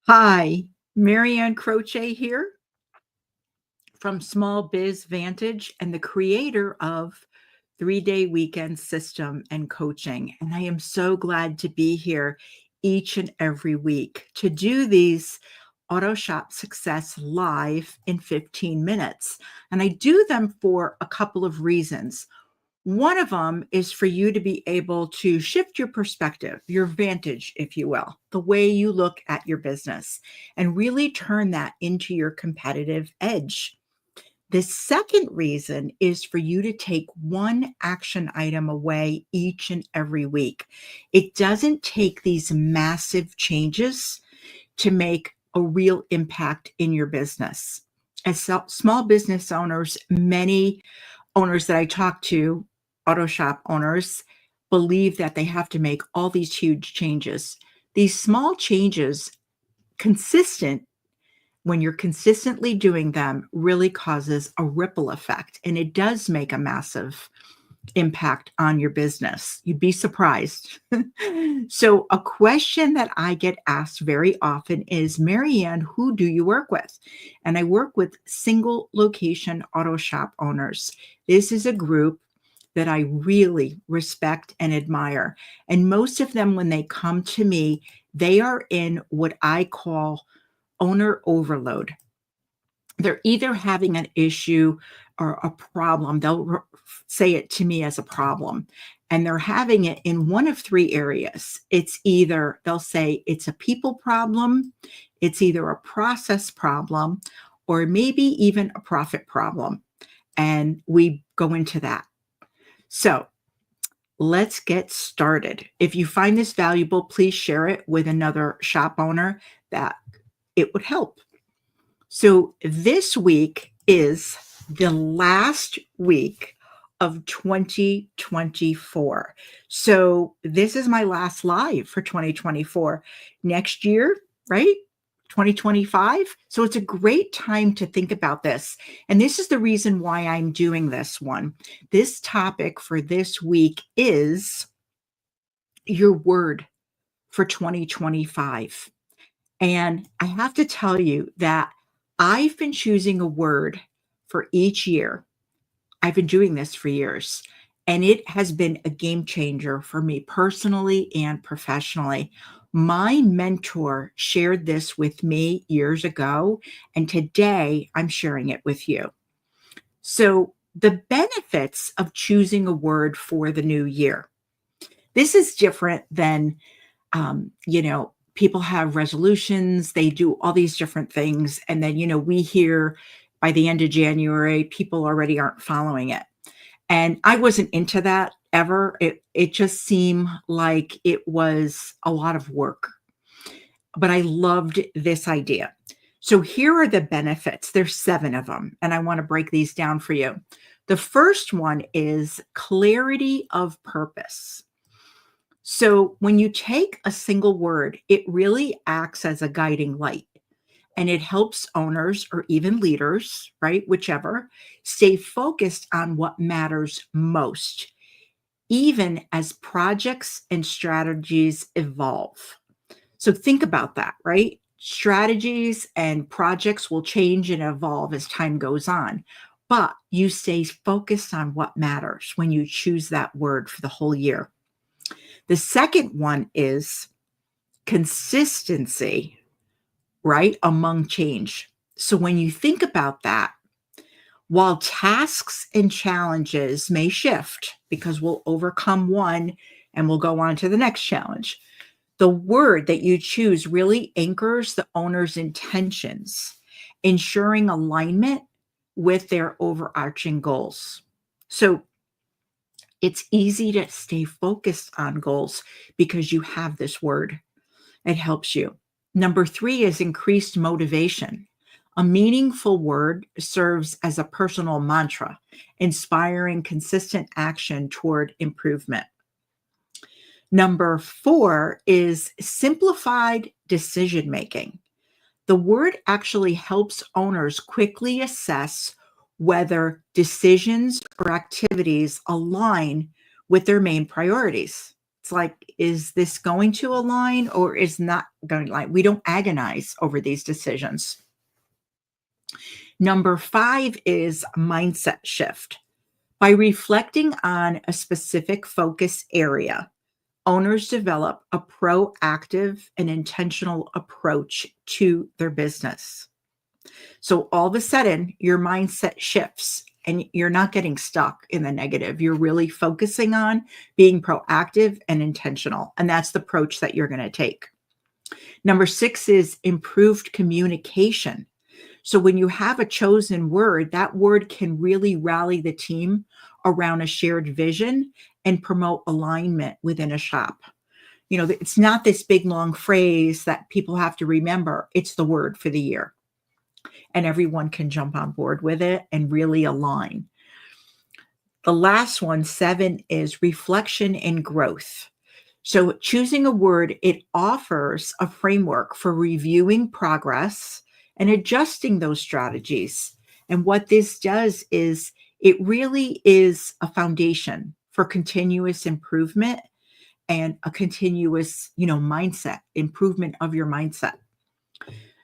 Hi, Marianne Croce here from Small Biz Vantage and the creator of 3 Day Weekend System and Coaching. And I am so glad to be here each and every week to do these Auto Shop Success live in 15 minutes. And I do them for a couple of reasons. One of them is for you to be able to shift your perspective, your vantage, if you will, the way you look at your business, and really turn that into your competitive edge. The second reason is for you to take one action item away each and every week. It doesn't take these massive changes to make a real impact in your business. As small business owners, many owners that I talk to, auto shop owners, believe that they have to make all these huge changes. These small changes, consistent, when you're consistently doing them, really causes a ripple effect. And it does make a massive impact on your business. You'd be surprised. So, a question that I get asked very often is, Marianne, who do you work with? And I work with single location auto shop owners. This is a group that I really respect and admire. And most of them, when they come to me, they are in what I call owner overload. They're either having an issue or a problem. They'll say it to me as a problem, and they're having it in one of three areas. It's either they'll say it's a people problem, it's either a process problem, or maybe even a profit problem. And we go into that. So let's get started. If you find this valuable, please share it with another shop owner that it would help. So this week is the last week of 2024. So this is my last live for 2024. Next year, right? 2025. So it's a great time to think about this. And this is the reason why I'm doing this one. This topic for this week is your word for 2025. And I have to tell you that I've been choosing a word for each year. I've been doing this for years, and it has been a game changer for me personally and professionally. My mentor shared this with me years ago, and today I'm sharing it with you. So, the benefits of choosing a word for the new year. This is different than people have resolutions, they do all these different things. And then, we hear by the end of January, people already aren't following it. And I wasn't into that ever. It just seemed like it was a lot of work. But I loved this idea. So here are the benefits. There's 7 of them, and I want to break these down for you. The first one is clarity of purpose. So when you take a single word, it really acts as a guiding light, and it helps owners or even leaders, right? Whichever, stay focused on what matters most, even as projects and strategies evolve. So think about that, right? Strategies and projects will change and evolve as time goes on, but you stay focused on what matters when you choose that word for the whole year. The second one is consistency, right, among change. So when you think about that, while tasks and challenges may shift because we'll overcome one and we'll go on to the next challenge, the word that you choose really anchors the owner's intentions, ensuring alignment with their overarching goals. So it's easy to stay focused on goals because you have this word. It helps you. Number 3 is increased motivation. A meaningful word serves as a personal mantra, inspiring consistent action toward improvement. Number 4 is simplified decision making. The word actually helps owners quickly assess whether decisions or activities align with their main priorities. It's like, is this going to align or is not going to align? We don't agonize over these decisions. Number 5 is mindset shift. By reflecting on a specific focus area, owners develop a proactive and intentional approach to their business. So all of a sudden, your mindset shifts and you're not getting stuck in the negative. You're really focusing on being proactive and intentional. And that's the approach that you're going to take. Number 6 is improved communication. So when you have a chosen word, that word can really rally the team around a shared vision and promote alignment within a shop. It's not this big long phrase that people have to remember. It's the word for the year. And everyone can jump on board with it and really align. The last one, 7, is reflection and growth. So choosing a word, it offers a framework for reviewing progress and adjusting those strategies. And what this does is it really is a foundation for continuous improvement and a continuous, mindset, improvement of your mindset.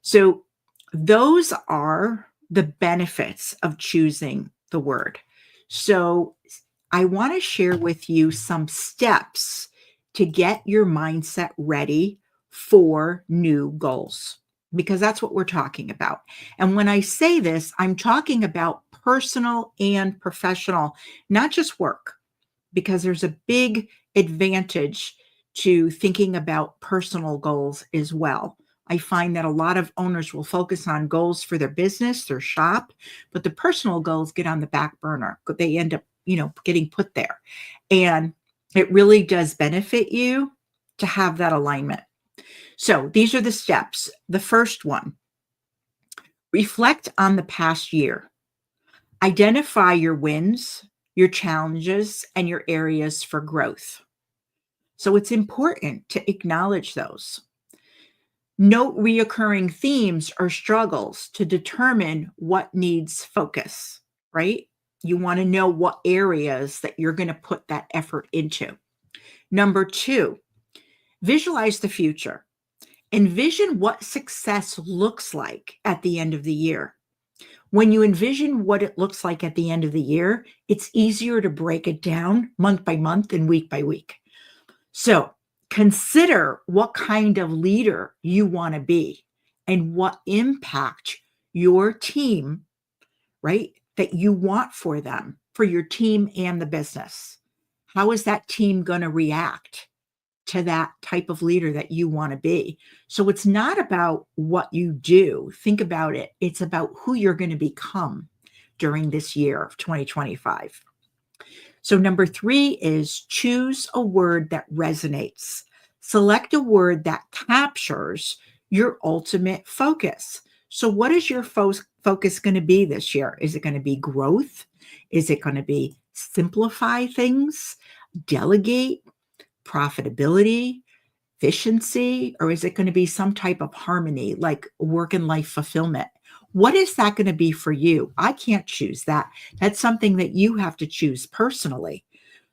So those are the benefits of choosing the word. So I want to share with you some steps to get your mindset ready for new goals, because that's what we're talking about. And when I say this, I'm talking about personal and professional, not just work, because there's a big advantage to thinking about personal goals as well. I find that a lot of owners will focus on goals for their business, their shop, but the personal goals get on the back burner. They end up, getting put there. And it really does benefit you to have that alignment. So these are the steps. The first one, reflect on the past year. Identify your wins, your challenges, and your areas for growth. So it's important to acknowledge those. Note reoccurring themes or struggles to determine what needs focus, right? You want to know what areas that you're going to put that effort into. Number 2, visualize the future. Envision what success looks like at the end of the year. When you envision what it looks like at the end of the year, it's easier to break it down month by month and week by week. So consider what kind of leader you want to be and what impact your team, right, that you want for them, for your team and the business. How is that team going to react to that type of leader that you want to be? So it's not about what you do. Think about it. It's about who you're going to become during this year of 2025. So number 3 is choose a word that resonates. Select a word that captures your ultimate focus. So what is your focus going to be this year? Is it going to be growth? Is it going to be simplify things, delegate, profitability, efficiency, or is it going to be some type of harmony, like work and life fulfillment? What is that going to be for you? I can't choose that. That's something that you have to choose personally.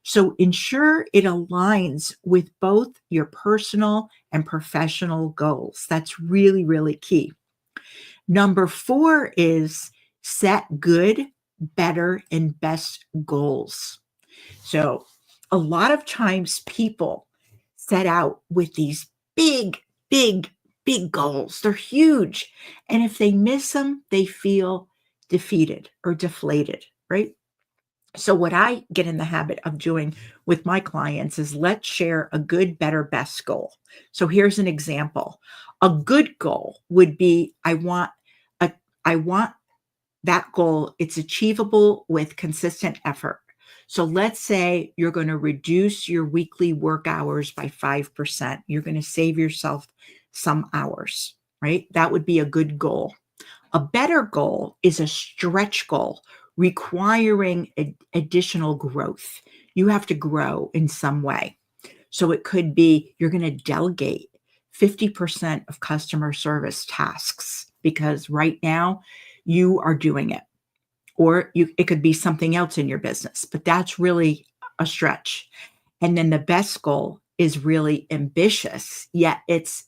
So ensure it aligns with both your personal and professional goals. That's really, really key. Number 4 is set good, better, and best goals. So a lot of times people set out with these big, big, big goals. They're huge. And if they miss them, they feel defeated or deflated, right? So what I get in the habit of doing with my clients is let's share a good, better, best goal. So here's an example. A good goal would be I want that goal, it's achievable with consistent effort. So let's say you're going to reduce your weekly work hours by 5%. You're going to save yourself some hours, right? That would be a good goal. A better goal is a stretch goal requiring additional growth. You have to grow in some way. So it could be you're going to delegate 50% of customer service tasks because right now you are doing it. Or it could be something else in your business, but that's really a stretch. And then the best goal is really ambitious, yet it's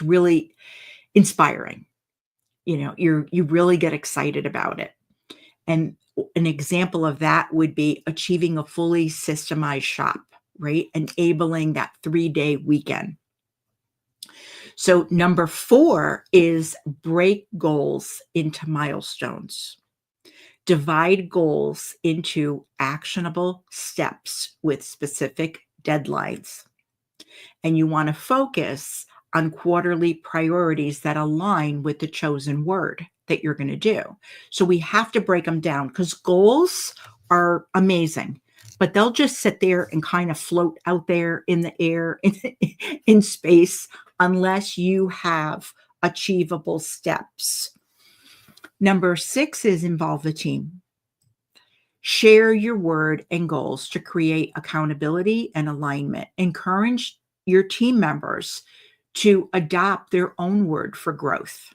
really inspiring. You really get excited about it. And an example of that would be achieving a fully systemized shop, right? Enabling that 3-day weekend. So number 4 is break goals into milestones. Divide goals into actionable steps with specific deadlines. And you want to focus on quarterly priorities that align with the chosen word that you're going to do. So we have to break them down because goals are amazing, but they'll just sit there and kind of float out there in the air, in space, unless you have achievable steps. Number 6 is involve the team. Share your word and goals to create accountability and alignment. Encourage your team members to adopt their own word for growth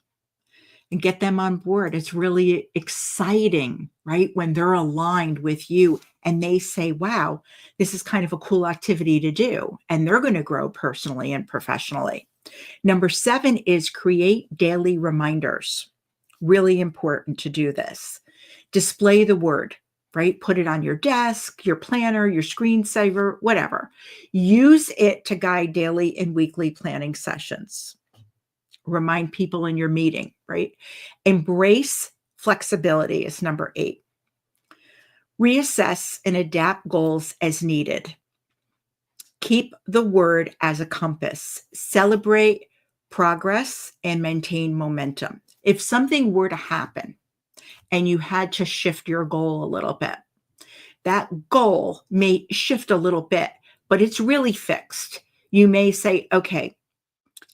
and get them on board. It's really exciting, right? When they're aligned with you and they say, wow, this is kind of a cool activity to do. And they're going to grow personally and professionally. Number 7 is create daily reminders. Really important to do this. Display the word, right? Put it on your desk, your planner, your screensaver, whatever. Use it to guide daily and weekly planning sessions. Remind people in your meeting, right? Embrace flexibility is number 8. Reassess and adapt goals as needed. Keep the word as a compass. Celebrate progress and maintain momentum. If something were to happen and you had to shift your goal a little bit, that goal may shift a little bit, but it's really fixed. You may say, okay,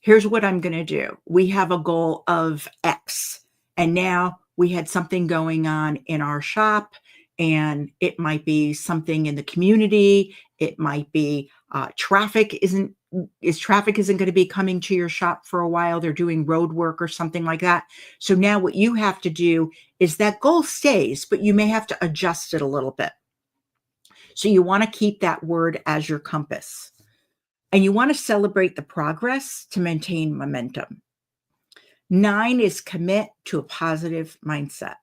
here's what I'm going to do. We have a goal of X, and now we had something going on in our shop, and it might be something in the community. It might be traffic isn't going to be coming to your shop for a while. They're doing road work or something like that. So now what you have to do is that goal stays, but you may have to adjust it a little bit. So you want to keep that word as your compass. And you want to celebrate the progress to maintain momentum. 9 is commit to a positive mindset.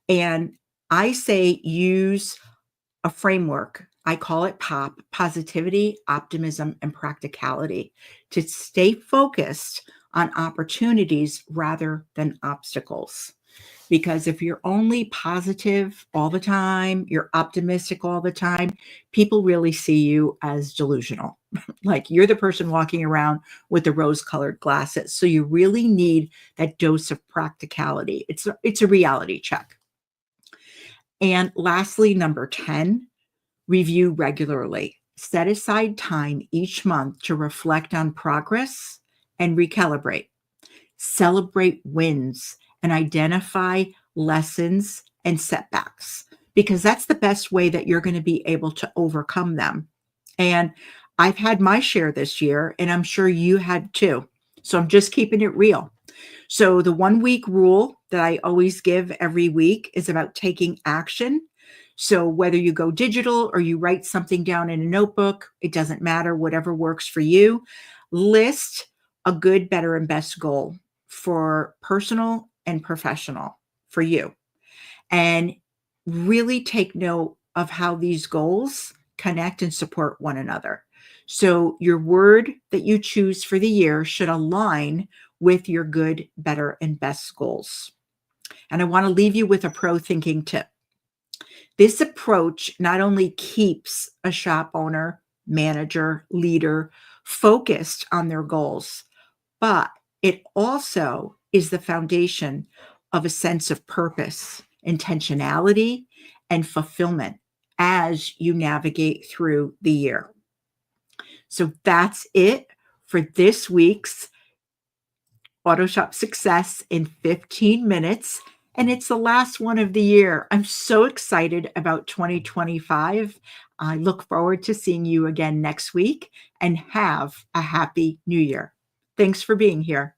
And I say use a framework. I call it POP, positivity, optimism, and practicality, to stay focused on opportunities rather than obstacles. Because if you're only positive all the time, you're optimistic all the time, people really see you as delusional. Like you're the person walking around with the rose-colored glasses. So you really need that dose of practicality. It's a reality check. And lastly, number 10, review regularly. Set aside time each month to reflect on progress and recalibrate. Celebrate wins and identify lessons and setbacks, because that's the best way that you're going to be able to overcome them. And I've had my share this year, and I'm sure you had too. So I'm just keeping it real. So the 1-week rule that I always give every week is about taking action. So whether you go digital or you write something down in a notebook, it doesn't matter, whatever works for you. List a good, better, and best goal for personal and professional for you. And really take note of how these goals connect and support one another. So your word that you choose for the year should align with your good, better, and best goals. And I want to leave you with a pro thinking tip. This approach not only keeps a shop owner, manager, leader focused on their goals, but it also is the foundation of a sense of purpose, intentionality, and fulfillment as you navigate through the year. So that's it for this week's Auto Shop Success in 15 minutes. And it's the last one of the year. I'm so excited about 2025. I look forward to seeing you again next week, and have a happy new year. Thanks for being here.